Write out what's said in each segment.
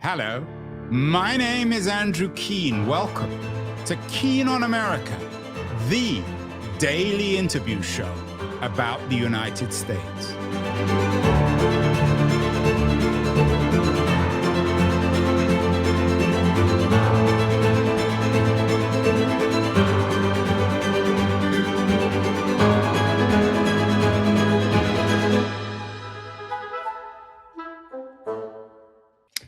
Hello, my name is Andrew Keane. Welcome to Keane on America, the daily interview show about the United States.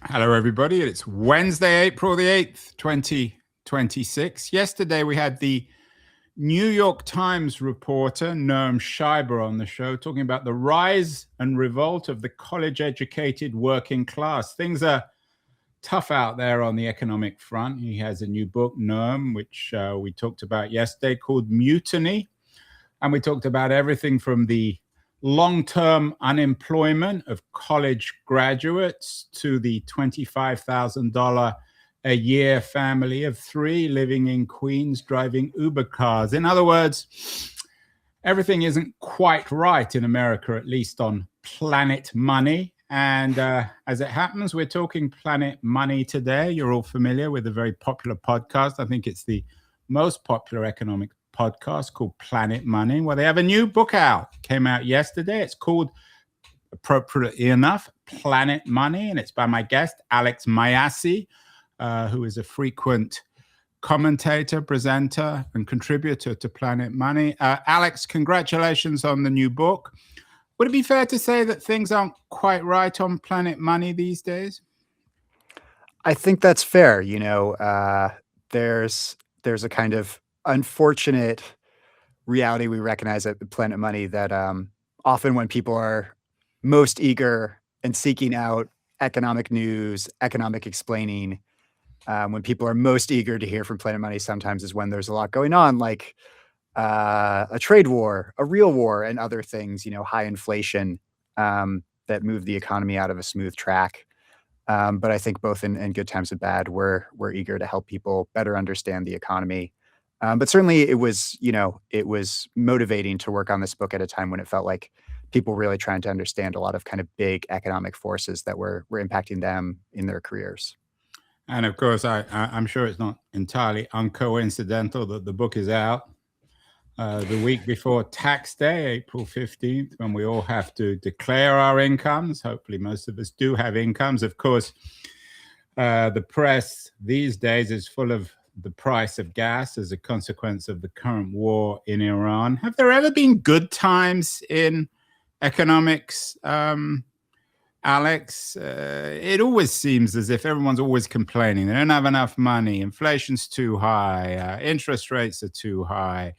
Hello, everybody. It's Wednesday, April the 8th, 2026. Yesterday, we had the New York Times reporter, Noam Scheiber, on the show, talking about the rise and revolt of the college-educated working class. Things are tough out there on the economic front. He has a new book, Noam, which we talked about yesterday, called Mutiny. And we talked about everything from the long-term unemployment of college graduates to the $25,000 a year family of three living in Queens driving Uber cars. In other words, everything isn't quite right in America, at least on Planet Money. And as it happens, we're talking Planet Money today. You're all familiar with a very popular podcast. I think it's the most popular economic podcast called Planet Money. Well, they have a new book out. It came out yesterday. It's called, appropriately enough, Planet Money, and it's by my guest, Alex Mayyasi, who is a frequent commentator, presenter, and contributor to Planet Money. Alex, congratulations on the new book. Would it be fair to say that things aren't quite right on Planet Money these days? I think that's fair. There's a kind of unfortunate reality we recognize at Planet Money that often when people are most eager and seeking out economic news, economic explaining, when people are most eager to hear from Planet Money sometimes is when there's a lot going on, like a trade war, a real war, and other things, high inflation that move the economy out of a smooth track. But I think both in good times and bad, we're eager to help people better understand the economy. But certainly it was motivating to work on this book at a time when it felt like people really trying to understand a lot of kind of big economic forces that were impacting them in their careers. And of course, I'm sure it's not entirely uncoincidental that the book is out the week before tax day, April 15th, when we all have to declare our incomes. Hopefully most of us do have incomes. Of course, the press these days is full of the price of gas as a consequence of the current war in Iran. Have there ever been good times in economics, Alex? It always seems as if everyone's always complaining. They don't have enough money. Inflation's too high. Interest rates are too high.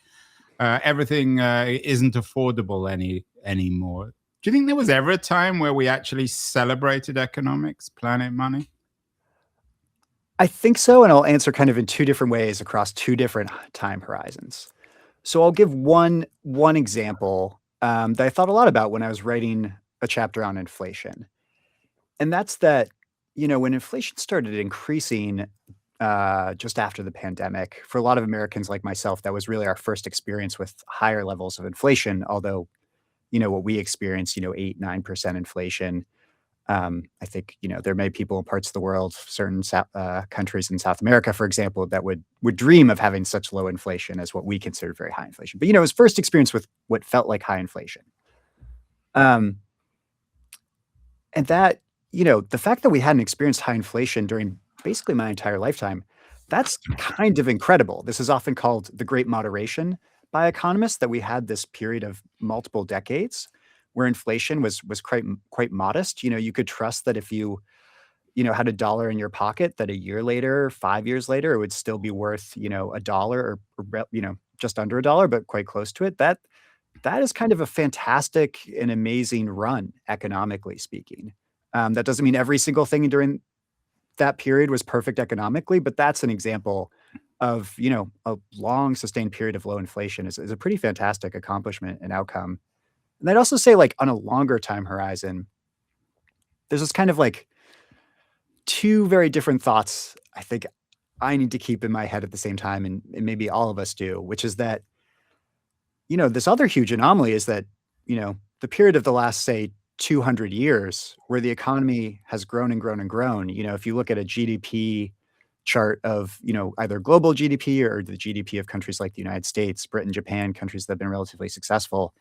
Everything isn't affordable anymore. Do you think there was ever a time where we actually celebrated economics, Planet Money? I think so, and I'll answer kind of in two different ways across two different time horizons. So I'll give one example that I thought a lot about when I was writing a chapter on inflation. And that's that, when inflation started increasing just after the pandemic, for a lot of Americans like myself, that was really our first experience with higher levels of inflation, although, what we experienced, 8-9% inflation. I think, there may be people in parts of the world, certain countries in South America, for example, that would dream of having such low inflation as what we consider very high inflation. But, it was first experience with what felt like high inflation. And that, the fact that we hadn't experienced high inflation during basically my entire lifetime, that's kind of incredible. This is often called the Great Moderation by economists, that we had this period of multiple decades where inflation was quite modest. You could trust that if you had $1 in your pocket, that a year later, 5 years later, it would still be worth, $1 or just under $1, but quite close to it. That is kind of a fantastic and amazing run, economically speaking. That doesn't mean every single thing during that period was perfect economically, but that's an example of, a long sustained period of low inflation is a pretty fantastic accomplishment and outcome. And I'd also say, like, on a longer time horizon, there's this kind of like two very different thoughts I think I need to keep in my head at the same time, and maybe all of us do, which is that, this other huge anomaly is that, the period of the last, say, 200 years where the economy has grown and grown and grown. If you look at a GDP chart of, either global GDP or the GDP of countries like the United States, Britain, Japan, countries that have been relatively successful,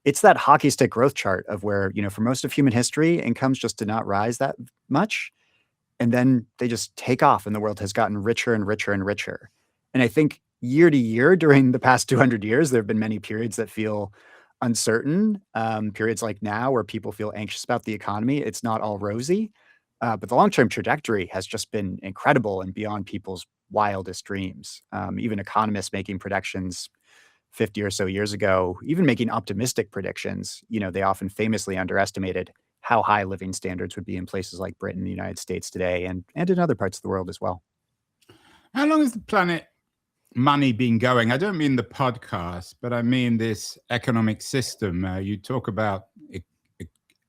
it's that hockey stick growth chart of where, for most of human history, incomes just did not rise that much. And then they just take off and the world has gotten richer and richer and richer. And I think year to year during the past 200 years, there have been many periods that feel uncertain, periods like now where people feel anxious about the economy. It's not all rosy, but the long-term trajectory has just been incredible and beyond people's wildest dreams. Even economists making predictions 50 or so years ago, even making optimistic predictions, they often famously underestimated how high living standards would be in places like Britain, the United States today, and in other parts of the world as well. How long has the Planet Money been going? I don't mean the podcast, but I mean this economic system. You talk about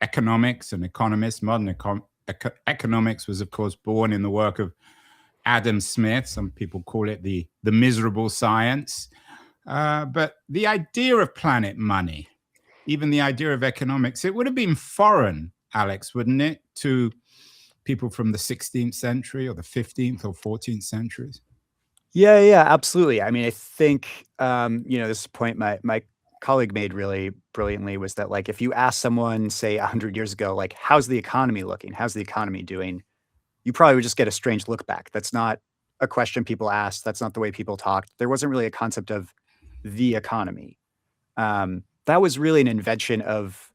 economics and economists. Modern economics was, of course, born in the work of Adam Smith. Some people call it the miserable science. But the idea of Planet Money, even the idea of economics, it would have been foreign, Alex, wouldn't it, to people from the 16th century or the 15th or 14th centuries? Yeah, absolutely. I mean, I think, this point my colleague made really brilliantly was that, like, if you ask someone, say, 100 years ago, like, "How's the economy looking? How's the economy doing?" You probably would just get a strange look back. That's not a question people asked. That's not the way people talked. There wasn't really a concept of the economy. That was really an invention of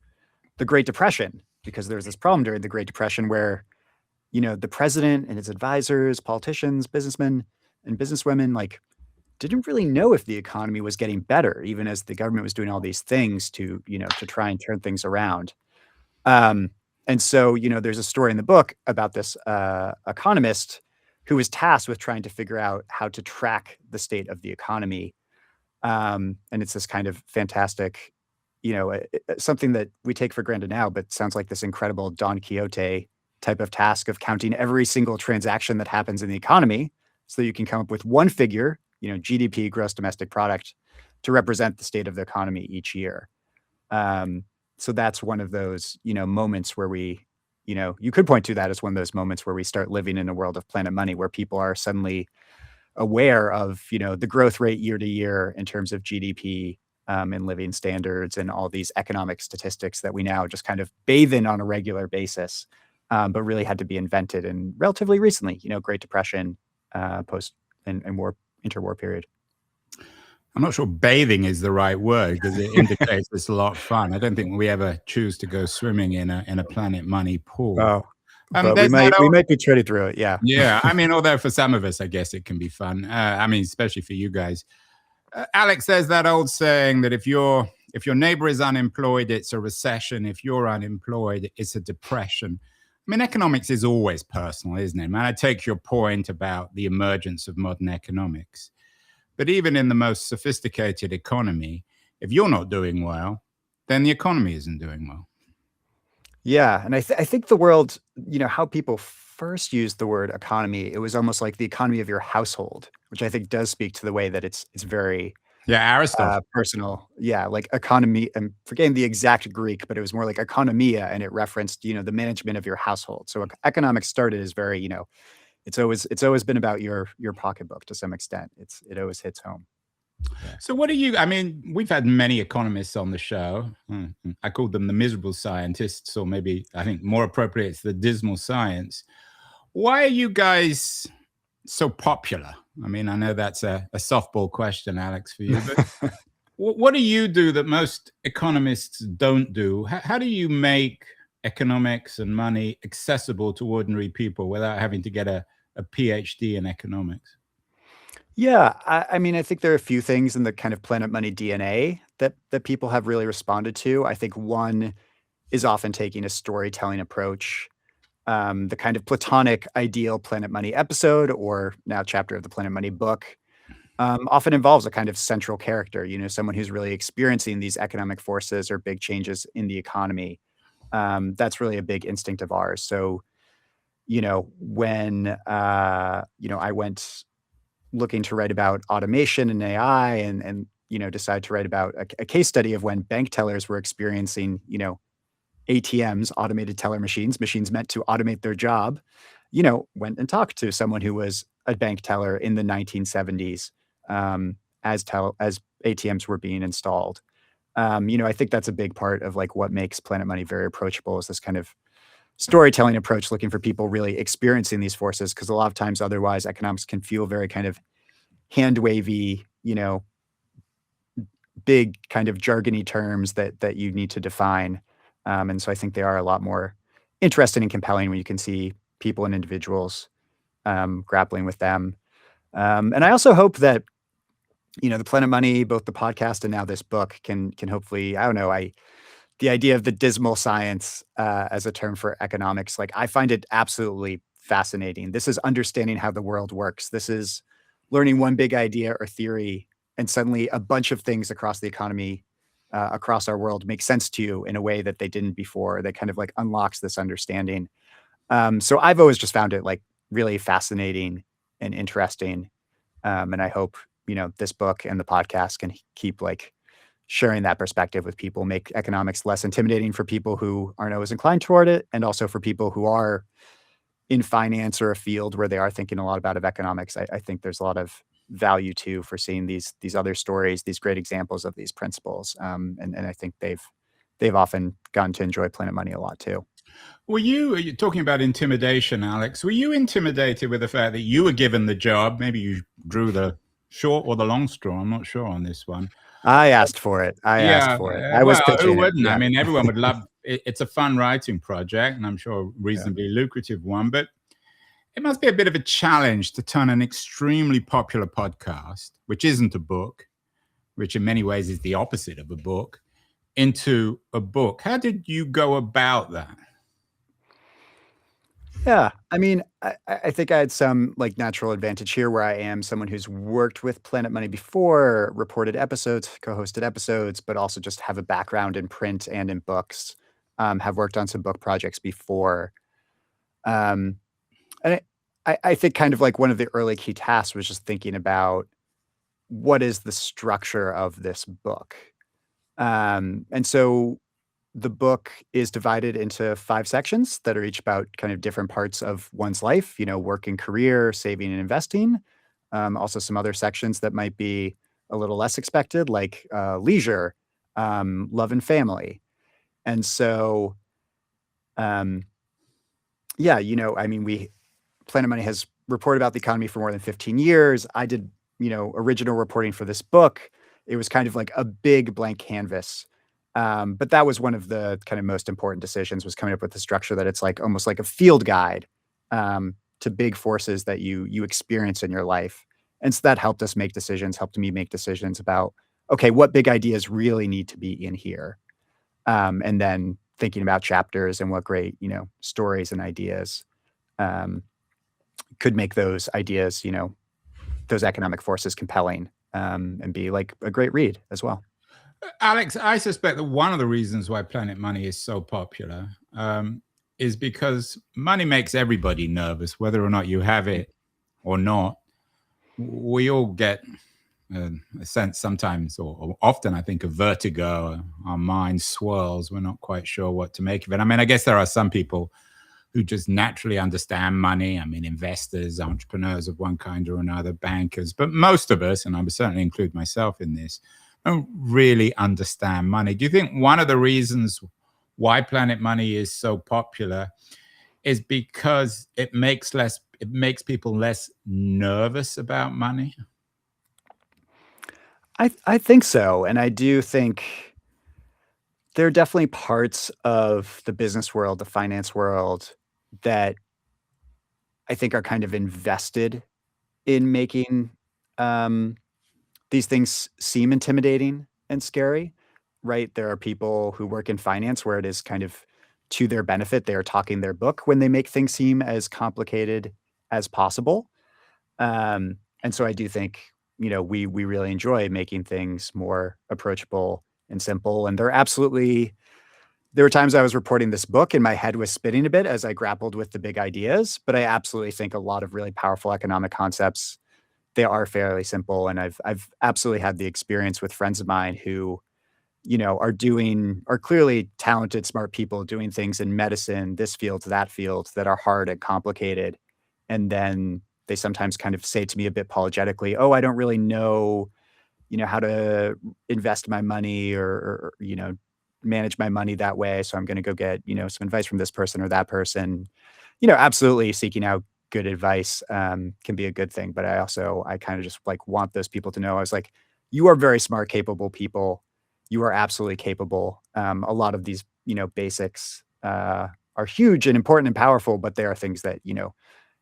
the Great Depression, because there was this problem during the Great Depression where, the president and his advisors, politicians, businessmen, and businesswomen, like, didn't really know if the economy was getting better, even as the government was doing all these things to, to try and turn things around. And so, there's a story in the book about this economist who was tasked with trying to figure out how to track the state of the economy. And it's this kind of fantastic, something that we take for granted now, but sounds like this incredible Don Quixote type of task of counting every single transaction that happens in the economy so that you can come up with one figure, GDP, gross domestic product, to represent the state of the economy each year. So that's one of those, moments where we, you could point to that as one of those moments where we start living in a world of Planet Money, where people are suddenly aware of, the growth rate year to year in terms of GDP, and living standards and all these economic statistics that we now just kind of bathe in on a regular basis, but really had to be invented in relatively recently, Great Depression, post and interwar period. I'm not sure bathing is the right word because it indicates it's a lot of fun. I don't think we ever choose to go swimming in a Planet Money pool. Oh, but we might be treaded through it. Yeah. Yeah. I mean, although for some of us, I guess it can be fun. I mean, especially for you guys. Alex, there's that old saying that if your neighbor is unemployed, it's a recession. If you're unemployed, it's a depression. I mean, economics is always personal, isn't it? Man, I take your point about the emergence of modern economics. But even in the most sophisticated economy, if you're not doing well, then the economy isn't doing well. Yeah, and I think the world, how people first used the word economy, it was almost like the economy of your household, which I think does speak to the way that it's very Aristotle. Personal. Yeah, like economy. I'm forgetting the exact Greek, but it was more like economia, and it referenced, the management of your household. So economics started as very, it's always been about your pocketbook to some extent. It always hits home. Yeah. So what do you, I mean, we've had many economists on the show. I called them the miserable scientists, or maybe I think more appropriate, it's the dismal science. Why are you guys so popular? I mean, I know that's a softball question, Alex, for you, but what do you do that most economists don't do? How do you make economics and money accessible to ordinary people without having to get a PhD in economics? Yeah, I mean, I think there are a few things in the kind of Planet Money DNA that people have really responded to. I think one is often taking a storytelling approach. The kind of platonic ideal Planet Money episode, or now chapter of the Planet Money book, often involves a kind of central character, someone who's really experiencing these economic forces or big changes in the economy. That's really a big instinct of ours. So, when, I went looking to write about automation and AI and decide to write about a case study of when bank tellers were experiencing, ATMs, automated teller machines meant to automate their job, went and talked to someone who was a bank teller in the 1970s, as ATMs were being installed. I think that's a big part of like what makes Planet Money very approachable is this kind of storytelling approach, looking for people really experiencing these forces. Because a lot of times, otherwise, economics can feel very kind of hand wavy, big kind of jargony terms that you need to define. And so I think they are a lot more interesting and compelling when you can see people and individuals grappling with them. And I also hope that the Planet Money, both the podcast and now this book, can hopefully, I don't know, the idea of the dismal science as a term for economics, like I find it absolutely fascinating. This is understanding how the world works. This is learning one big idea or theory, and suddenly a bunch of things across the economy, across our world, make sense to you in a way that they didn't before. That kind of like unlocks this understanding. So I've always just found it like really fascinating and interesting. And I hope this book and the podcast can keep like sharing that perspective with people, make economics less intimidating for people who aren't always inclined toward it, and also for people who are in finance or a field where they are thinking a lot about of economics. I think there's a lot of value too for seeing these other stories, these great examples of these principles, and I think they've often gotten to enjoy Planet Money a lot too. Were you talking about intimidation, Alex? Were you intimidated with the fact that you were given the job? Maybe you drew the short or the long straw. I'm not sure on this one. I asked for it. I was well, who pitching it. wouldn't? Yeah. I mean, everyone would love it. It's a fun writing project, and I'm sure a reasonably lucrative one. But it must be a bit of a challenge to turn an extremely popular podcast, which isn't a book, which in many ways is the opposite of a book, into a book. How did you go about that? Yeah, I mean, I think I had some like natural advantage here where I am someone who's worked with Planet Money before, reported episodes, co-hosted episodes, but also just have a background in print and in books. Have worked on some book projects before. And I think kind of like one of the early key tasks was just thinking about what is the structure of this book. And so the book is divided into 5 sections that are each about kind of different parts of one's life, work and career, saving and investing. Also some other sections that might be a little less expected, like leisure, love and family. And so, yeah, I mean, Planet Money has reported about the economy for more than 15 years. I did, original reporting for this book. It was kind of like a big blank canvas. But that was one of the kind of most important decisions, was coming up with the structure that it's like almost like a field guide to big forces that you experience in your life. And so that helped us make decisions, helped me make decisions about, okay, what big ideas really need to be in here? And then thinking about chapters and what great, stories and ideas could make those ideas, those economic forces compelling, and be like a great read as well. Alex, I suspect that one of the reasons why Planet Money is so popular is because money makes everybody nervous, whether or not you have it or not. We all get a sense sometimes, or often, I think, of vertigo. Our mind swirls. We're not quite sure what to make of it. I mean, I guess there are some people who just naturally understand money. I mean, investors, entrepreneurs of one kind or another, bankers, but most of us, and I would certainly include myself in this, don't really understand money. Do you think one of the reasons why Planet Money is so popular is because it makes people less nervous about money? I think so. And I do think there are definitely parts of the business world, the finance world, that I think are kind of invested in making these things seem intimidating and scary, right? There are people who work in finance where it is kind of to their benefit. They are talking their book when they make things seem as complicated as possible. And so I do think, we really enjoy making things more approachable and simple. And there were times I was reporting this book and my head was spinning a bit as I grappled with the big ideas, but I absolutely think a lot of really powerful economic concepts, they are fairly simple. And I've absolutely had the experience with friends of mine who, are clearly talented, smart people doing things in medicine, this field, that field, that are hard and complicated. And then they sometimes kind of say to me a bit apologetically, "Oh, I don't really know, how to invest my money or, manage my money that way. So I'm going to go get, some advice from this person or that person." Absolutely seeking out good advice can be a good thing. But I kind of just like want those people to know I was like, you are very smart, capable people. You are absolutely capable. A lot of these, basics are huge and important and powerful, but they are things that,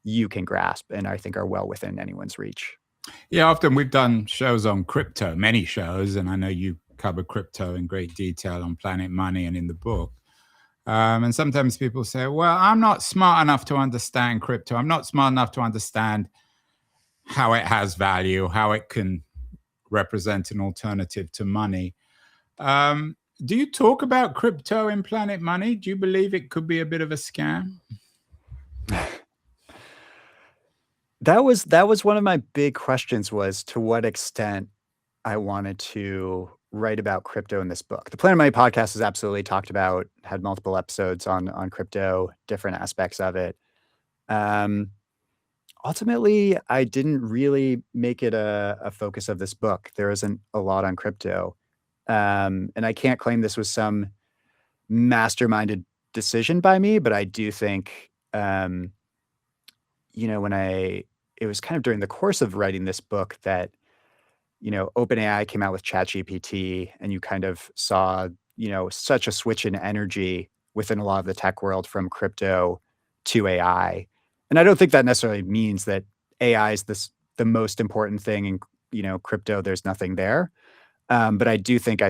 you can grasp and I think are well within anyone's reach. Yeah, often we've done shows on crypto, many shows, and I know you cover crypto in great detail on Planet Money and in the book. And sometimes people say, well, I'm not smart enough to understand crypto. I'm not smart enough to understand how it has value, how it can represent an alternative to money. Do you talk about crypto in Planet Money? Do you believe it could be a bit of a scam? That was one of my big questions, was to what extent I wanted to write about crypto in this book. The Planet Money podcast has absolutely had multiple episodes on crypto, different aspects of it. Um, Ultimately, I didn't really make it a focus of this book. There isn't a lot on crypto. And I can't claim this was some masterminded decision by me, but I do think, when it was kind of during the course of writing this book that, OpenAI came out with ChatGPT and you kind of saw, such a switch in energy within a lot of the tech world from crypto to AI. And I don't think that necessarily means that AI is the most important thing in, crypto. There's nothing there. But I do think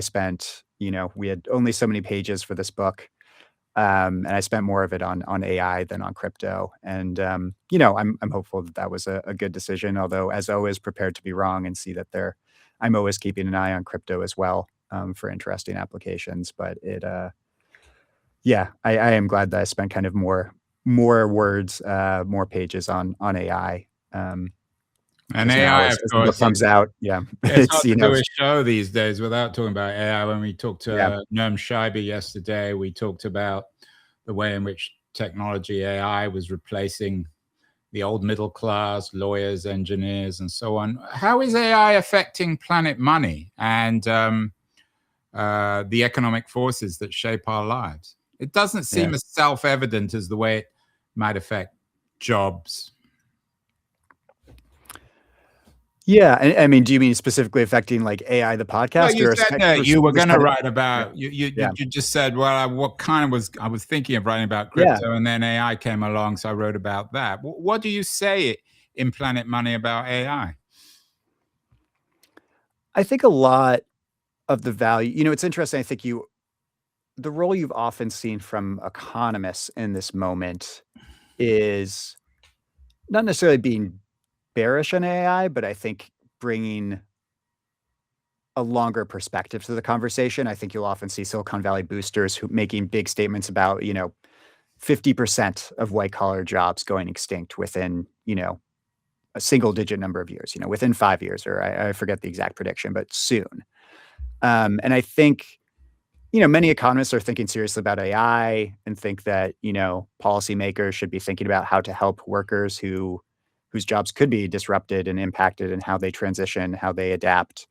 we had only so many pages for this book. And I spent more of it on AI than on crypto. And I'm hopeful that that was a good decision. Although, as always, prepared to be wrong and see that I'm always keeping an eye on crypto as well for interesting applications. But yeah, I am glad that I spent kind of more words, more pages on AI. And Because now, AI, as of the book course, comes out, yeah, it's it's hard to do a show these days without talking about AI. When we talked to yeah, Noam Scheiber yesterday, we talked about the way in which technology, AI, was replacing the old middle class, lawyers, engineers, and so on. How is AI affecting Planet Money and the economic forces that shape our lives? It doesn't yeah. seem as self-evident as the way it might affect jobs. Yeah, I mean, do you mean specifically affecting, like, AI, the Well, podcast, you or a said spec that or you were the going to spec write yeah, about yeah, you just said, well, I was thinking of writing about yeah. crypto, and then AI came along, so I wrote about that. What do you say in Planet Money about AI? I think a lot of the value it's interesting, I think the role you've often seen from economists in this moment is not necessarily being bearish on AI, but I think bringing a longer perspective to the conversation. I think you'll often see Silicon Valley boosters who making big statements about, 50% of white collar jobs going extinct within, a single digit number of years, within 5 years, or I forget the exact prediction, but soon. And I think, many economists are thinking seriously about AI and think that, policymakers should be thinking about how to help workers whose jobs could be disrupted and impacted and how they transition, how they adapt.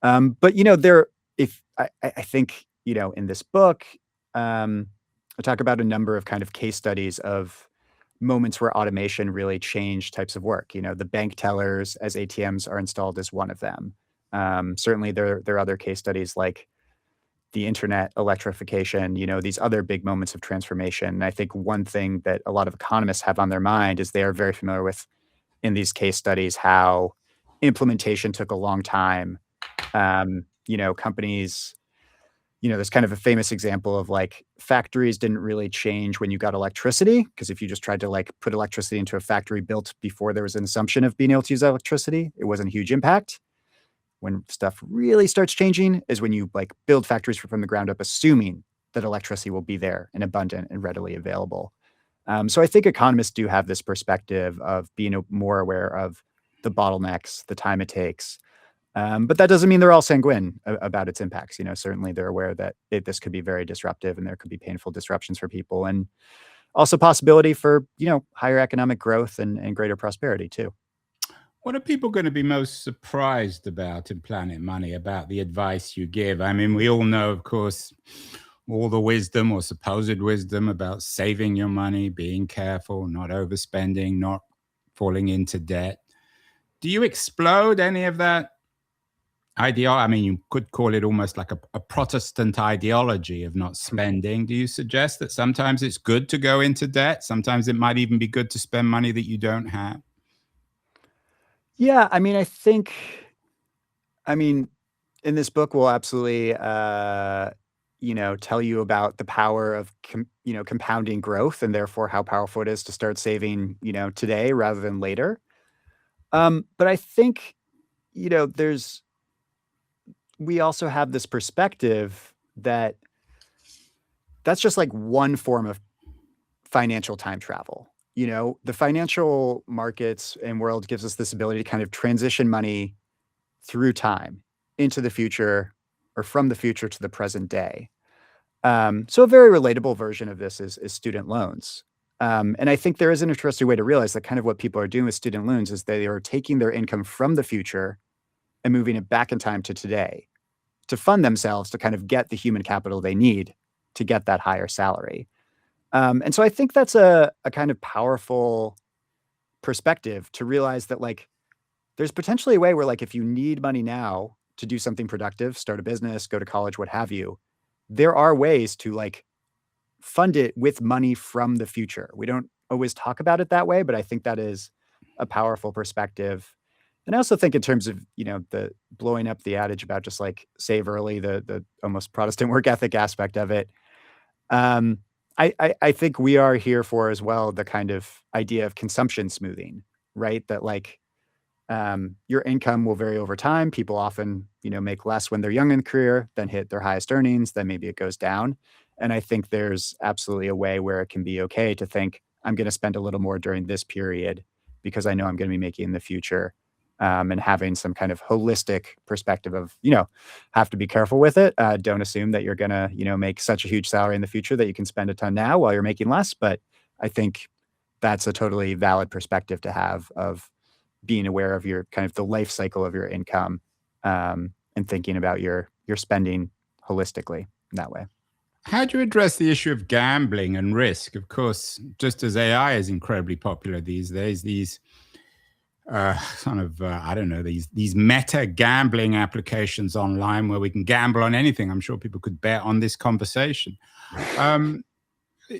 But there if I think, in this book, I talk about a number of kind of case studies of moments where automation really changed types of work. The bank tellers as ATMs are installed is one of them. Certainly there are other case studies like the internet electrification, these other big moments of transformation. And I think one thing that a lot of economists have on their mind is they are very familiar with in these case studies how implementation took a long time. Companies, there's kind of a famous example of like factories didn't really change when you got electricity, because if you just tried to like put electricity into a factory built before there was an assumption of being able to use electricity, it wasn't a huge impact. When stuff really starts changing is when you like build factories from the ground up, assuming that electricity will be there and abundant and readily available. So I think economists do have this perspective of being more aware of the bottlenecks, the time it takes, But that doesn't mean they're all sanguine about its impacts. Certainly they're aware that this could be very disruptive and there could be painful disruptions for people, and also possibility for higher economic growth and greater prosperity too. What are people going to be most surprised about in Planet Money about the advice you give? I mean, we all know, of course, all the wisdom or supposed wisdom about saving your money, being careful, not overspending, not falling into debt. Do you explode any of that idea? I mean, you could call it almost like a Protestant ideology of not spending. Do you suggest that sometimes it's good to go into debt? Sometimes it might even be good to spend money that you don't have? Yeah, I mean, in this book, we'll absolutely, tell you about the power of compounding growth, and therefore how powerful it is to start saving, today rather than later. But I think, there's we also have this perspective that that's just like one form of financial time travel. The financial markets and world gives us this ability to kind of transition money through time into the future, or from the future to the present day. So a very relatable version of this is student loans. And I think there is an interesting way to realize that kind of what people are doing with student loans is they are taking their income from the future and moving it back in time to today to fund themselves to kind of get the human capital they need to get that higher salary. And so I think that's a kind of powerful perspective to realize that, like, there's potentially a way where, like, if you need money now to do something productive, start a business, go to college, what have you, there are ways to, like, fund it with money from the future. We don't always talk about it that way, but I think that is a powerful perspective. And I also think in terms of, the blowing up the adage about just, like, save early, the almost Protestant work ethic aspect of it, um, I think we are here for as well the kind of idea of consumption smoothing, right? That, like, your income will vary over time. People often, make less when they're young in career, then hit their highest earnings, then maybe it goes down. And I think there's absolutely a way where it can be okay to think, I'm going to spend a little more during this period because I know I'm going to be making in the future. And having some kind of holistic perspective of, have to be careful with it. Don't assume that you're going to, make such a huge salary in the future that you can spend a ton now while you're making less. But I think that's a totally valid perspective to have of being aware of your kind of the life cycle of your income, and thinking about your spending holistically in that way. How do you address the issue of gambling and risk? Of course, just as AI is incredibly popular these days, these I don't know, these meta gambling applications online where we can gamble on anything. I'm sure people could bet on this conversation. Um,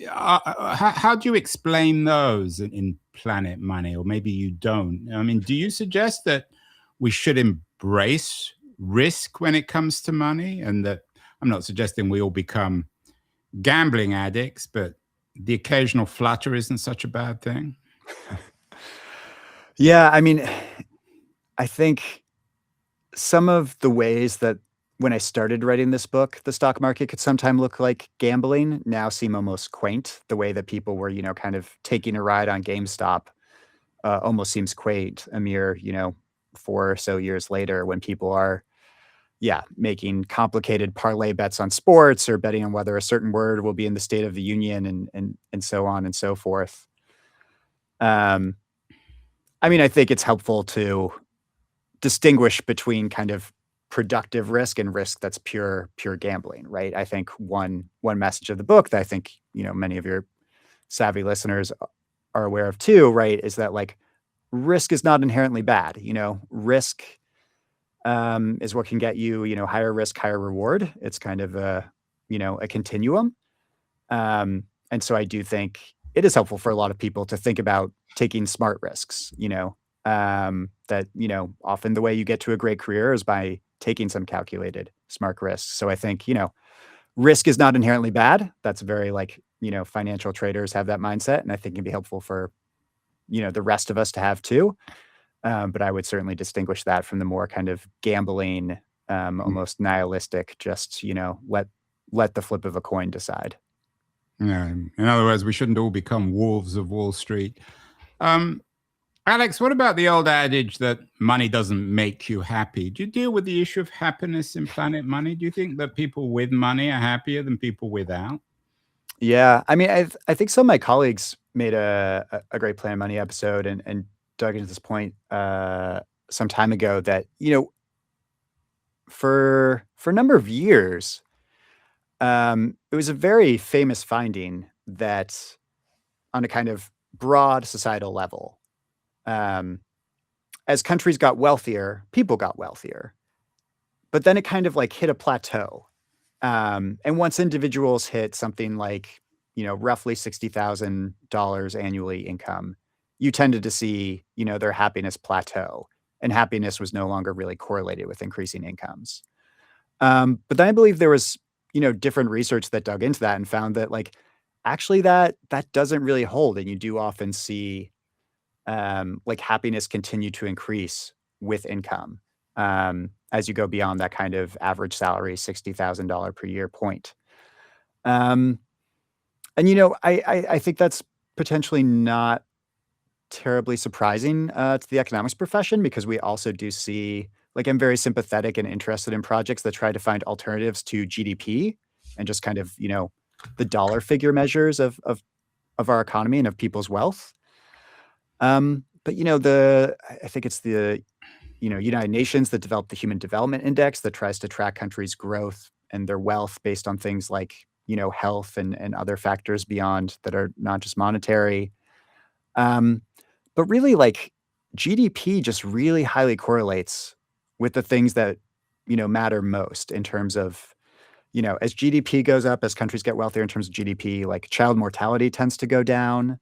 how do you explain those in Planet Money, or maybe you don't? I mean, do you suggest that we should embrace risk when it comes to money, and that I'm not suggesting we all become gambling addicts, but the occasional flutter isn't such a bad thing? Yeah, I mean, I think some of the ways that when I started writing this book, the stock market could sometimes look like gambling now seem almost quaint. The way that people were, kind of taking a ride on GameStop almost seems quaint a mere, 4 or so years later when people are, yeah, making complicated parlay bets on sports or betting on whether a certain word will be in the State of the Union and so on and so forth. Um, I mean, I think it's helpful to distinguish between kind of productive risk and risk that's pure gambling, right? I think one message of the book that I think, many of your savvy listeners are aware of too, right, is that, like, risk is not inherently bad. Risk is what can get you, higher risk, higher reward. It's kind of a continuum. And so I do think it is helpful for a lot of people to think about taking smart risks, that, often the way you get to a great career is by taking some calculated smart risks. So I think, risk is not inherently bad. That's very, like, financial traders have that mindset. And I think it can be helpful for, the rest of us to have too. But I would certainly distinguish that from the more kind of gambling, almost nihilistic, just, let the flip of a coin decide. Yeah. In other words, we shouldn't all become wolves of Wall Street. Um, Alex, what about the old adage that money doesn't make you happy? Do you deal with the issue of happiness in Planet Money? Do you think that people with money are happier than people without? Yeah, I mean, I think some of my colleagues made a great Planet Money episode and dug into this point some time ago that for a number of years, it was a very famous finding that on a kind of broad societal level, um, as countries got wealthier, people got wealthier, but then it kind of like hit a plateau. And once individuals hit something like, roughly $60,000 annually income, you tended to see, their happiness plateau, and happiness was no longer really correlated with increasing incomes. But then I believe there was, different research that dug into that and found that like actually that doesn't really hold, and you do often see like happiness continue to increase with income as you go beyond that kind of average salary $60,000 per year point. Um, and I think that's potentially not terribly surprising to the economics profession because we also do see like I'm very sympathetic and interested in projects that try to find alternatives to GDP and just kind of the dollar figure measures of our economy and of people's wealth. But I think it's the United Nations that developed the Human Development Index that tries to track countries' growth and their wealth based on things like health and other factors beyond that are not just monetary. Um, but really, like GDP just really highly correlates with the things that matter most in terms of as GDP goes up, as countries get wealthier in terms of GDP, like child mortality tends to go down,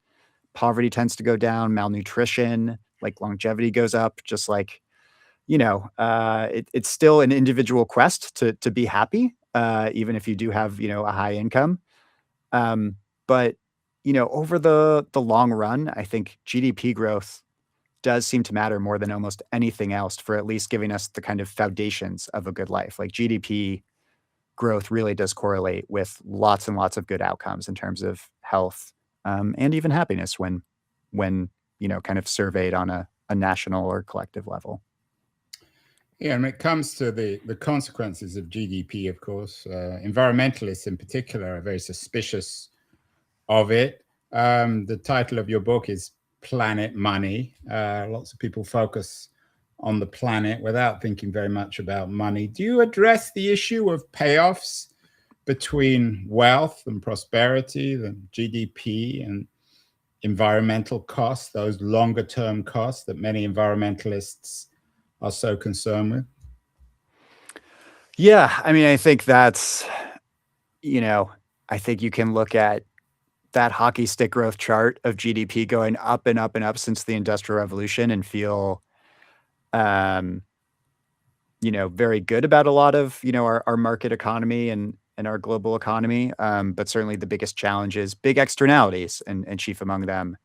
poverty tends to go down, malnutrition, like longevity goes up, just like it's still an individual quest to be happy, even if you do have a high income. But over the long run, I think GDP growth does seem to matter more than almost anything else for at least giving us the kind of foundations of a good life. Like GDP growth really does correlate with lots and lots of good outcomes in terms of health and even happiness when kind of surveyed on a national or collective level. Yeah, and when it comes to the consequences of GDP, of course, environmentalists in particular are very suspicious of it. The title of your book is Planet Money. Lots of people focus on the planet without thinking very much about money. Do you address the issue of payoffs between wealth and prosperity, the GDP and environmental costs, those longer term costs that many environmentalists are so concerned with? Yeah, I mean, I think that's, I think you can look at that hockey stick growth chart of GDP going up and up and up since the Industrial Revolution and feel, um, very good about a lot of, our market economy and our global economy. But certainly the biggest challenge is big externalities and chief among them,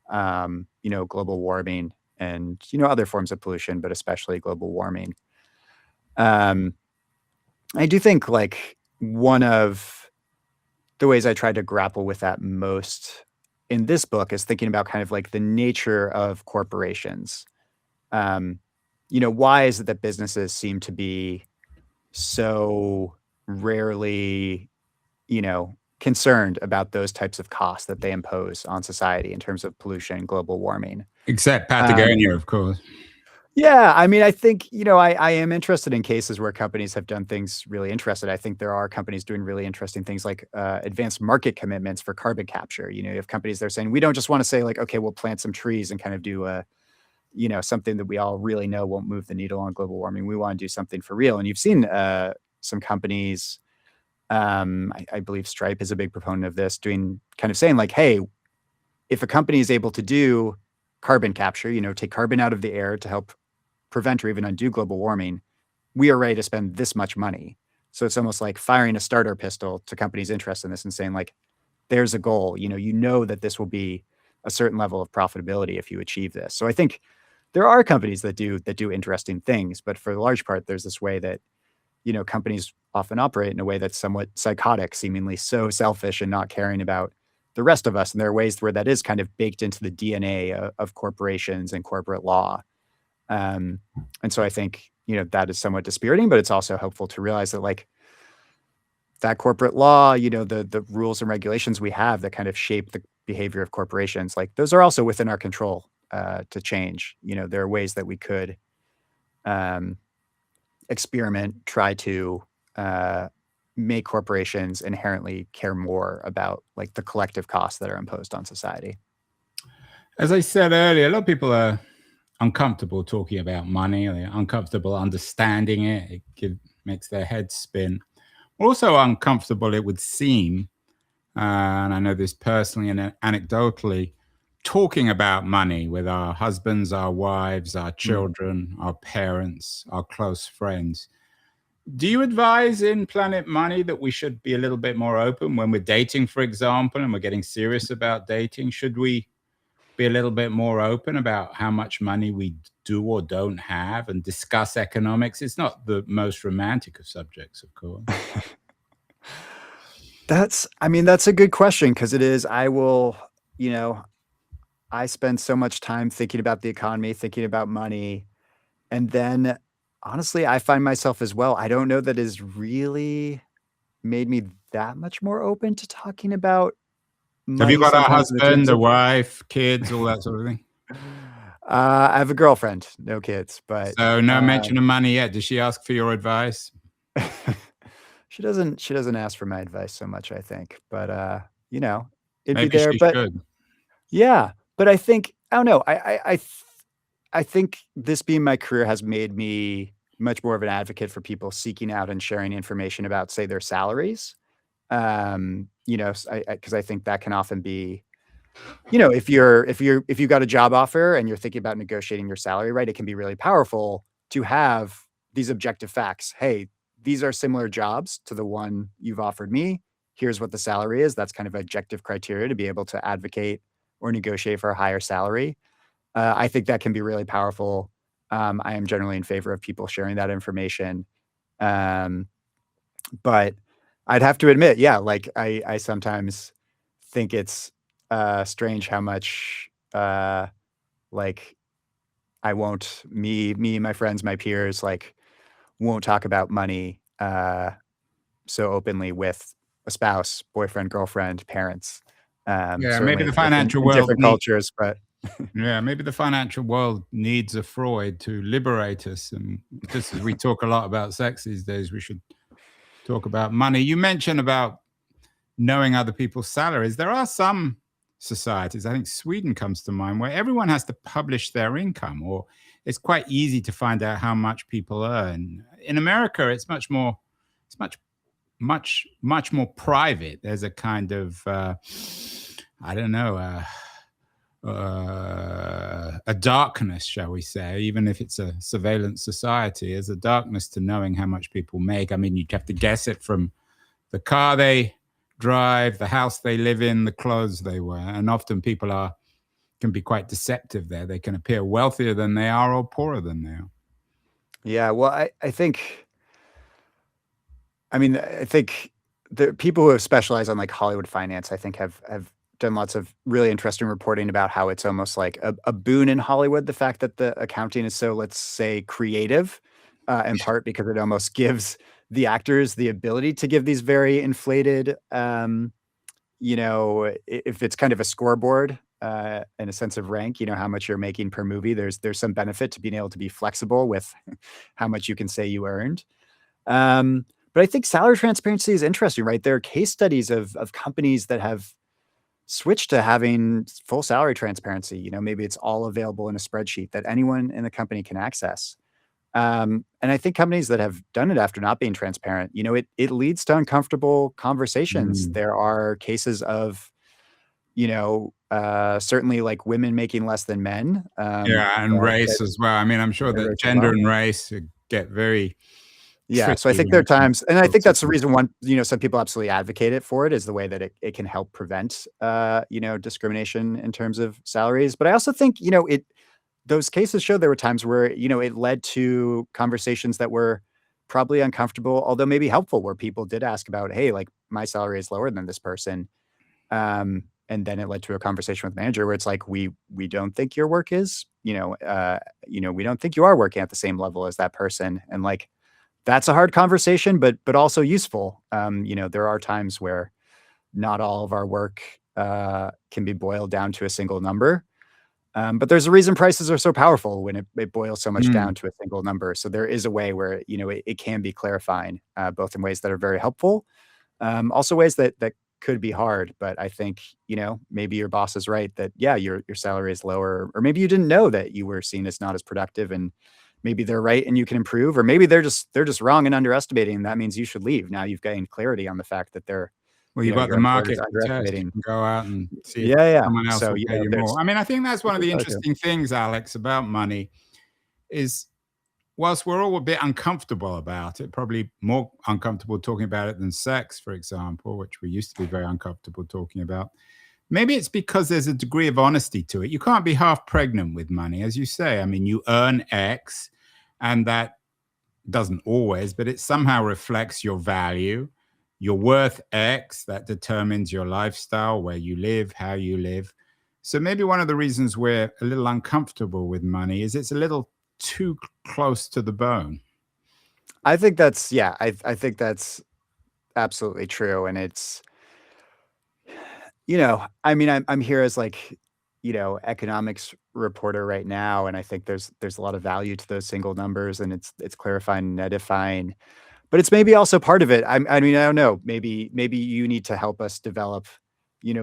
global warming and, other forms of pollution, but especially global warming. Um, I do think like one of the ways I tried to grapple with that most in this book is thinking about kind of like the nature of corporations. Um, why is it that businesses seem to be so rarely, concerned about those types of costs that they impose on society in terms of pollution and global warming? Except Um, Patagonia, of course. Yeah, I mean, I think, I am interested in cases where companies have done things really interesting. I think there are companies doing really interesting things like advanced market commitments for carbon capture. You have companies that are saying, we don't just want to say like, okay, we'll plant some trees and kind of do something that we all really know won't move the needle on global warming. We want to do something for real. And you've seen some companies, I believe Stripe is a big proponent of this, doing kind of saying like, hey, if a company is able to do carbon capture, take carbon out of the air to help prevent or even undo global warming, we are ready to spend this much money. So it's almost like firing a starter pistol to companies interested in this and saying like, there's a goal, that this will be a certain level of profitability if you achieve this. So I think there are companies that do interesting things, but for the large part, there's this way that, companies often operate in a way that's somewhat psychotic, seemingly so selfish and not caring about the rest of us, and there are ways where that is kind of baked into the DNA of corporations and corporate law. Um, and so I think, that is somewhat dispiriting, but it's also helpful to realize that, like, that corporate law, the rules and regulations we have that kind of shape the behavior of corporations, like, those are also within our control, to change. There are ways that we could, um, experiment, try to, uh, make corporations inherently care more about, like, the collective costs that are imposed on society. As I said earlier, a lot of people are uncomfortable talking about money, or they're uncomfortable understanding it. Makes their heads spin. Also uncomfortable, it would seem, and I know this personally and anecdotally, talking about money with our husbands, our wives, our Mm. children, our parents, our close friends. Do you advise in Planet Money that we should be a little bit more open when we're dating, for example, and we're getting serious about dating? Should we be a little bit more open about how much money we do or don't have and discuss economics? It's not the most romantic of subjects, of course. That's a good question, because it is. You know, I spend so much time thinking about the economy, thinking about money, and then, honestly, I find myself as well. I don't know that has really made me that much more open to talking about Have you money got a sometimes in the husband, terms a of wife, kids, all that sort of thing? I have a girlfriend, no kids, but, So no mention um of money yet. Does she ask for your advice? she doesn't ask for my advice so much, I think, but, you know, it'd be Maybe there, she but should. yeah, but I don't know, I think this being my career has made me much more of an advocate for people seeking out and sharing information about, say, their salaries. S I 'Cause I think that can often be, if you got a job offer and you're thinking about negotiating your salary, right, it can be really powerful to have these objective facts. "Hey, these are similar jobs to the one you've offered me. Here's what the salary is." That's kind of objective criteria to be able to advocate or negotiate for a higher salary. I think that can be really powerful. I am generally in favor of people sharing that information. Um, but I'd have to admit, yeah, like, I sometimes think it's, strange how much, like, I won't me, my friends, my peers, like, won't talk about money, so openly with a spouse, boyfriend, girlfriend, parents, Yeah, maybe certainly the in different financial in world different cultures, but yeah, maybe the financial world needs a Freud to liberate us. And just as we talk a lot about sex these days, we should talk about money. You mentioned about knowing other people's salaries. There are some societies, I think Sweden comes to mind, where everyone has to publish their income, or it's quite easy to find out how much people earn. In America, it's much more private. There's a kind of, I don't know, a darkness, shall we say, even if it's a surveillance society, there's a darkness to knowing how much people make. I mean, you'd have to guess it from the car they drive, the house they live in, the clothes they wear. And often people can be quite deceptive there. They can appear wealthier than they are or poorer than they are. yeah, well, I think the people who have specialized on, like, Hollywood finance, I think have done lots of really interesting reporting about how it's almost like a boon in Hollywood, the fact that the accounting is so, let's say, creative, in part because it almost gives the actors the ability to give these very inflated, if it's kind of a scoreboard, and a sense of rank, how much you're making per movie, there's some benefit to being able to be flexible with how much you can say you earned. But I think salary transparency is interesting, right? There are case studies of companies that have switched to having full salary transparency. Maybe it's all available in a spreadsheet that anyone in the company can access. And I think companies that have done it after not being transparent, it leads to uncomfortable conversations. Mm. There are cases of, certainly, like, women making less than men. Yeah, and race as well. I mean, I'm sure And that race as gender well. and race get very Yeah, so I tricky think when there are it comes times, and I to think that's the society. reason some people absolutely advocate it for it, is the way that it can help prevent, discrimination in terms of salaries. But I also think, those cases showed there were times where, it led to conversations that were probably uncomfortable, although maybe helpful, where people did ask about, "Hey, like, my salary is lower than this person." and then it led to a conversation with the manager where it's like, we don't think your work is, we don't think you are working at the same level as that person. And like, that's a hard conversation, but also useful. There are times where not all of our work can be boiled down to a single number. But there's a reason prices are so powerful when it boils so much Mm. down to a single number. So there is a way where, it can be clarifying, both in ways that are very helpful, also ways that could be hard. But I think, maybe your boss is right that, yeah, your salary is lower, or maybe you didn't know that you were seen as not as productive, and maybe they're right and you can improve, or maybe they're just wrong and underestimating. And that means you should leave. Now you've gained clarity on the fact that Well, you've got your the employer's market to test. You underestimating. can go out and see if Yeah, yeah. someone else So, will pay you there's more. I mean, I think that's one of the value. interesting things, Alex, about money is whilst we're all a bit uncomfortable about it, probably more uncomfortable talking about it than sex, for example, which we used to be very uncomfortable talking about. Maybe it's because there's a degree of honesty to it. You can't be half pregnant with money, as you say. I mean, you earn X, and that doesn't always, but it somehow reflects your value. You're worth X, that determines your lifestyle, where you live, how you live. So maybe one of the reasons we're a little uncomfortable with money is it's a little too close to the bone. I think that's yeah, I think that's absolutely true. And it's, I mean, I'm here as like, economics reporter right now, and I think there's a lot of value to those single numbers, and it's clarifying and edifying. But it's maybe also part of it. I mean, I don't know. Maybe you need to help us develop,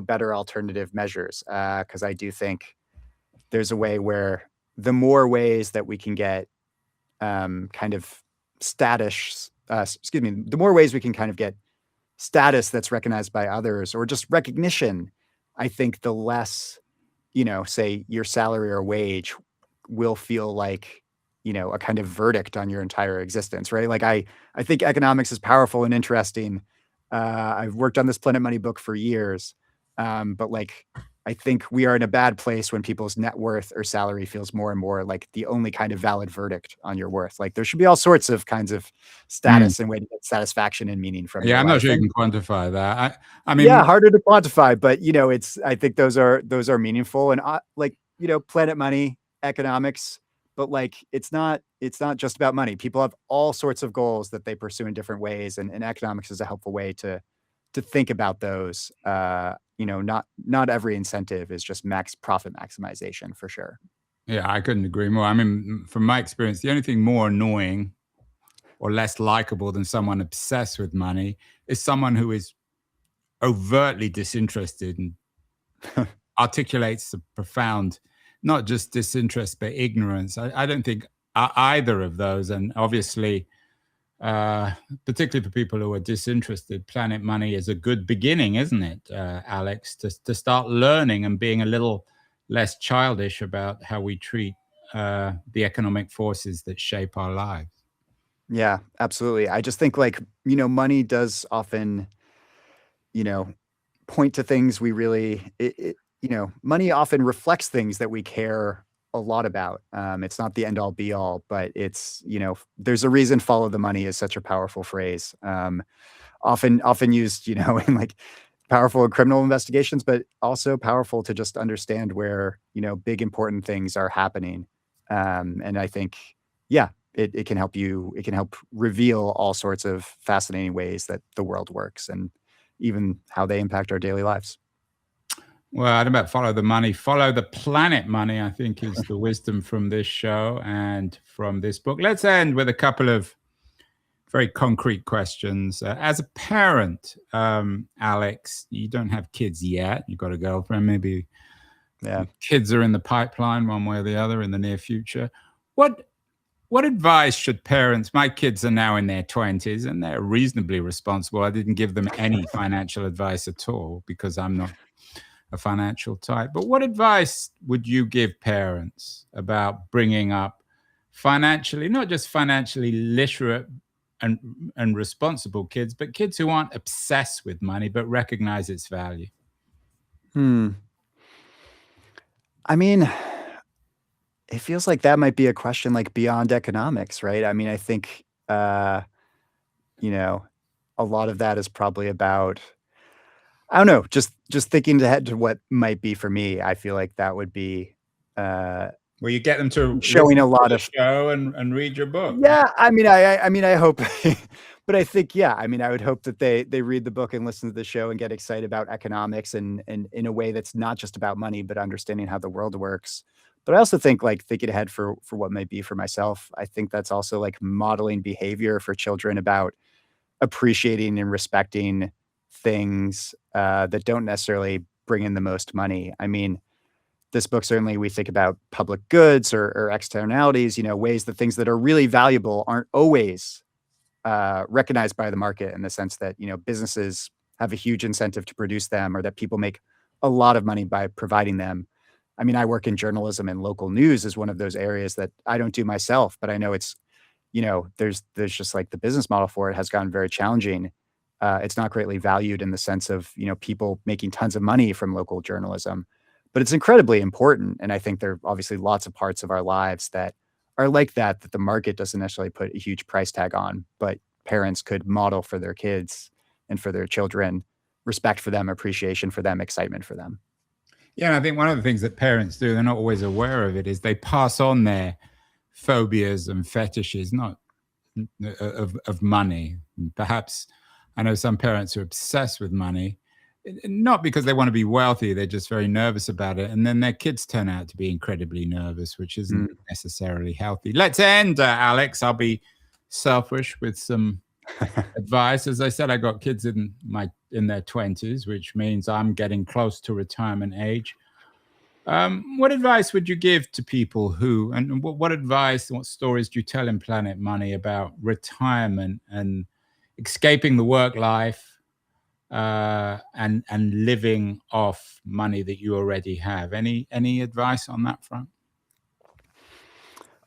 better alternative measures. Because I do think there's a way where the more ways that we can get kind of the more ways we can kind of get status that's recognized by others, or just recognition, I think the less, say your salary or wage will feel like, a kind of verdict on your entire existence, right? Like I think economics is powerful and interesting. I've worked on this Planet Money book for years. But like, I think we are in a bad place when people's net worth or salary feels more and more like the only kind of valid verdict on your worth. Like there should be all sorts of kinds of Mm. status and way to get satisfaction and meaning from your Yeah, I'm not life. sure you And can quantify that. I yeah, mean, harder to quantify, but I think those are meaningful. And like, Planet Money, economics, but like it's not just about money. People have all sorts of goals that they pursue in different ways, and economics is a helpful way to think about those. Not every incentive is just max profit maximization for sure. yeah, I couldn't agree more. I mean, from my experience, the only thing more annoying or less likable than someone obsessed with money is someone who is overtly disinterested and articulates a profound, not just disinterest, but ignorance. I don't think either of those, and obviously, particularly for people who are disinterested, Planet Money is a good beginning, isn't it, Alex, to start learning and being a little less childish about how we treat the economic forces that shape our lives. Yeah, absolutely. I just think like, money does often, you know, point to things we really money often reflects things that we care a lot about. It's not the end all be all, but it's, there's a reason follow the money is such a powerful phrase. Often used, in like powerful in criminal investigations, but also powerful to just understand where, big important things are happening. And I think, yeah, it can help reveal all sorts of fascinating ways that the world works, and even how they impact our daily lives. Well, I don't know about follow the money, follow the planet money, I think is the wisdom from this show and from this book. Let's end with a couple of very concrete questions. As a parent, Alex, you don't have kids yet. You've got a girlfriend. Maybe Yeah. kids are in the pipeline one way or the other in the near future. What advice should parents? My kids are now in their 20s and they're reasonably responsible. I didn't give them any financial advice at all because I'm not a financial type. But what advice would you give parents about bringing up financially, not just financially literate and responsible kids, but kids who aren't obsessed with money but recognize its value? Hmm. I mean, it feels like that might be a question like beyond economics, right? I mean, I think you know, a lot of that is probably about I don't know, just thinking ahead to what might be for me, I feel like that would be, uh, Where you get them to showing listen a to lot the of show and read your book. yeah, I mean, I hope but I think, yeah, I mean, I would hope that they read the book and listen to the show and get excited about economics and in a way that's not just about money, but understanding how the world works. But I also think, like, thinking ahead for what might be for myself, I think that's also, like, modeling behavior for children about appreciating and respecting things, that don't necessarily bring in the most money. I mean, this book certainly we think about public goods or externalities, ways that things that are really valuable aren't always recognized by the market in the sense that businesses have a huge incentive to produce them or that people make a lot of money by providing them. I mean, I work in journalism and local news is one of those areas that I don't do myself, but I know it's there's just like the business model for it has gotten very challenging. It's not greatly valued in the sense of, people making tons of money from local journalism, but it's incredibly important. And I think there are obviously lots of parts of our lives that are like that, that the market doesn't necessarily put a huge price tag on, but parents could model for their kids and for their children, respect for them, appreciation for them, excitement for them. Yeah, and I think one of the things that parents do, they're not always aware of it, is they pass on their phobias and fetishes, not of money. Perhaps I know some parents are obsessed with money, not because they want to be wealthy, they're just very nervous about it. And then their kids turn out to be incredibly nervous, which isn't Mm. necessarily healthy. Let's end, Alex. I'll be selfish with some advice. As I said, I got kids in their 20s, which means I'm getting close to retirement age. What advice would you give to people and what advice, what stories do you tell in Planet Money about retirement and escaping the work life and living off money that you already have? Any advice on that front?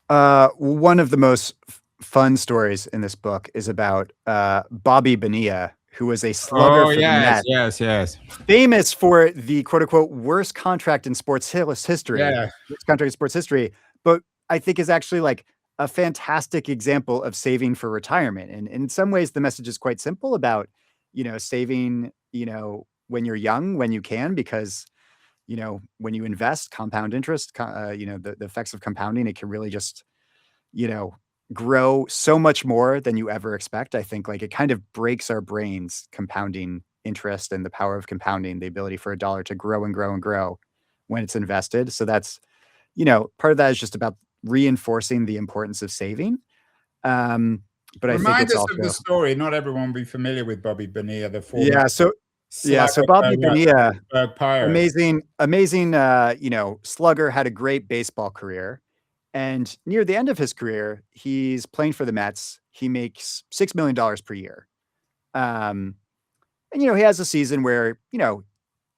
One of the most fun stories in this book is about Bobby Bonilla, who was a slugger Oh for the yes, Mets, yes, yes. famous for the quote unquote worst contract in history, Yeah. worst contract in sports history, but I think is actually like a fantastic example of saving for retirement. And in some ways, the message is quite simple about, saving, when you're young, when you can, because, when you invest compound interest, the effects of compounding, it can really just, you know, grow so much more than you ever expect. I think like it kind of breaks our brains, compounding interest and the power of compounding, the ability for a dollar to grow and grow and grow when it's invested. So that's, part of that is just about reinforcing the importance of saving. Um, but I think Remind it's us of the also, story. Not everyone will be familiar with Bobby Bonilla, the former yeah. So, yeah. slugger So for Bobby Bonilla, the Pittsburgh Pirates. amazing, slugger, had a great baseball career. And near the end of his career, he's playing for the Mets. He makes $6 million per year. Um, and he has a season where,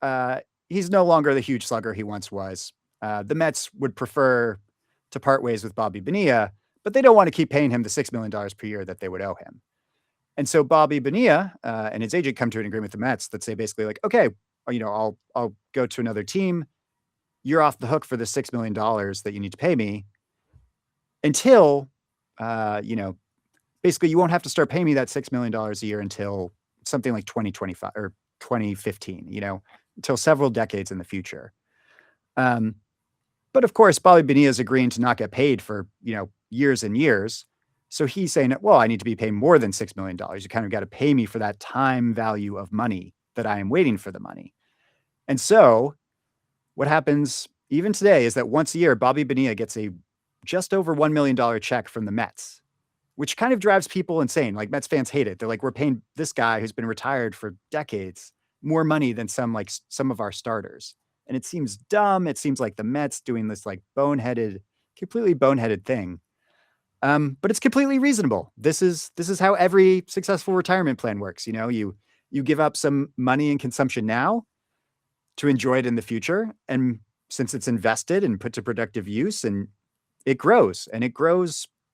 uh, he's no longer the huge slugger he once was. The Mets would prefer to part ways with Bobby Bonilla, but they don't want to keep paying him the $6 million per year that they would owe him. And so Bobby Bonilla and his agent come to an agreement with the Mets that say basically like, okay, I'll go to another team. You're off the hook for the $6 million that you need to pay me until, you know, basically you won't have to start paying me that $6 million a year until something like 2025 or 2015, until several decades in the future. Um, but of course, Bobby Bonilla is agreeing to not get paid for, years and years. So he's saying, well, I need to be paid more than $6 million. You kind of got to pay me for that time value of money that I am waiting for the money. And so what happens even today is that once a year, Bobby Bonilla gets a just over $1 million check from the Mets, which kind of drives people insane. Like Mets fans hate it. They're like, we're paying this guy who's been retired for decades more money than some of our starters. And it seems dumb. It seems like the Mets doing this like completely boneheaded thing. But it's completely reasonable. This is how every successful retirement plan works. You give up some money in consumption now to enjoy it in the future. And since it's invested and put to productive use, and it grows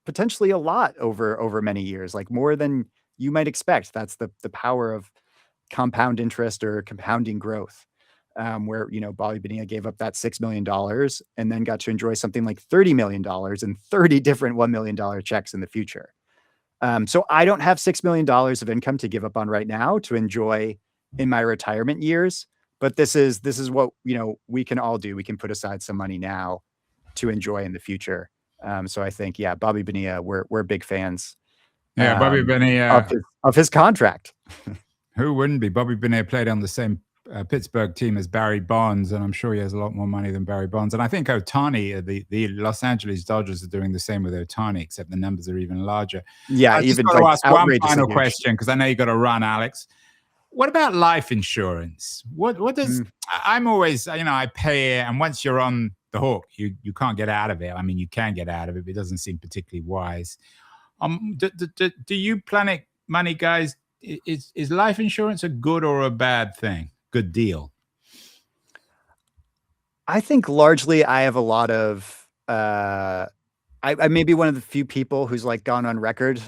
potentially a lot over many years, like more than you might expect. That's the power of compound interest or compounding growth. Where Bobby Bonilla gave up that $6 million and then got to enjoy something like $30 million and 30 different $1 million checks in the future. So I don't have $6 million of income to give up on right now to enjoy in my retirement years. But this is what, we can all do. We can put aside some money now to enjoy in the future. So I think, yeah, Bobby Bonilla, we're big fans Yeah, Bobby of Bonilla. his contract. Who wouldn't be? Bobby Bonilla played on the same Pittsburgh team as Barry Bonds, and I'm sure he has a lot more money than Barry Bonds. And I think Ohtani, the Los Angeles Dodgers are doing the same with Ohtani, except the numbers are even larger. Yeah, I just even got to like ask one final outrageously huge. question, because I know you got to run, Alex. What about life insurance? What does I'm always, I pay it, and once you're on the hook, you can't get out of it. I mean, you can get out of it, but it doesn't seem particularly wise. Do you Planet Money guys, is life insurance a good or a bad thing? Good deal? I think largely I have a lot of I may be one of the few people who's like gone on record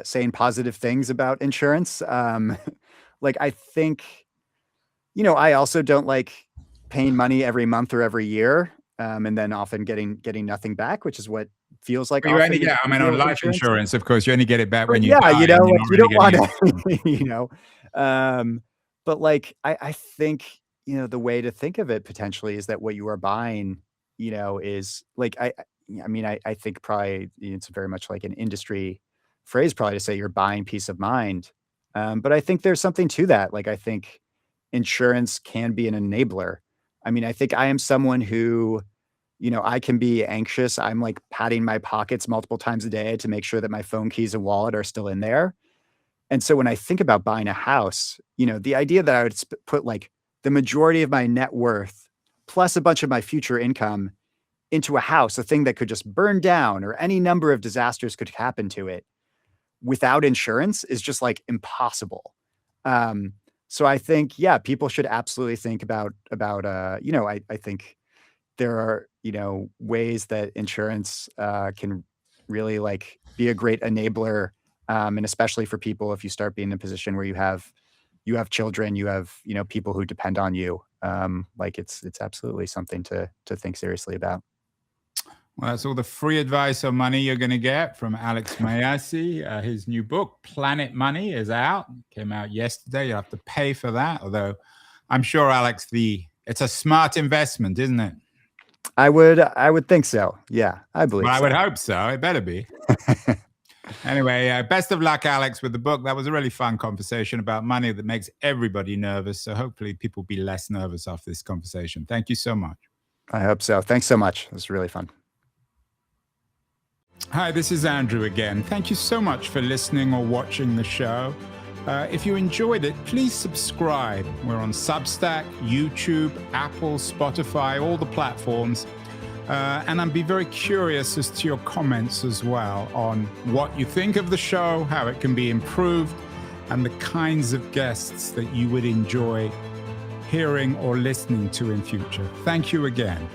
saying positive things about insurance. Like I think, I also don't like paying money every month or every year, and then often getting nothing back, which is what feels like. You often only get, the deal on with life insurance, of course, you only get it back when you Yeah, die. And you're like not you really don't want getting to, but like I think, the way to think of it potentially is that what you are buying, is like I think probably it's very much like an industry phrase probably to say you're buying peace of mind. But I think there's something to that. Like I think insurance can be an enabler. I mean, I think I am someone who, I can be anxious. I'm like patting my pockets multiple times a day to make sure that my phone keys and wallet are still in there. And so when I think about buying a house, the idea that I would put like the majority of my net worth plus a bunch of my future income into a house, a thing that could just burn down or any number of disasters could happen to it without insurance is just like impossible. So I think, yeah, people should absolutely think about, I think there are, ways that insurance can really like be a great enabler. And especially for people, if you start being in a position where you have children, you have, people who depend on you. Like it's absolutely something to think seriously about. Well, that's all the free advice on money you're going to get from Alex Mayyasi. His new book, Planet Money, is out. Came out yesterday. You have to pay for that. Although I'm sure, Alex, it's a smart investment, isn't it? I would think so. Yeah, I believe Well, I so. would hope so. It better be. Anyway, best of luck, Alex, with the book. That was a really fun conversation about money that makes everybody nervous. So hopefully people will be less nervous after this conversation. Thank you so much. I hope so. Thanks so much. It was really fun. Hi, this is Andrew again. Thank you so much for listening or watching the show. If you enjoyed it, please subscribe. We're on Substack, YouTube, Apple, Spotify, all the platforms. And I'd be very curious as to your comments as well on what you think of the show, how it can be improved, and the kinds of guests that you would enjoy hearing or listening to in future. Thank you again.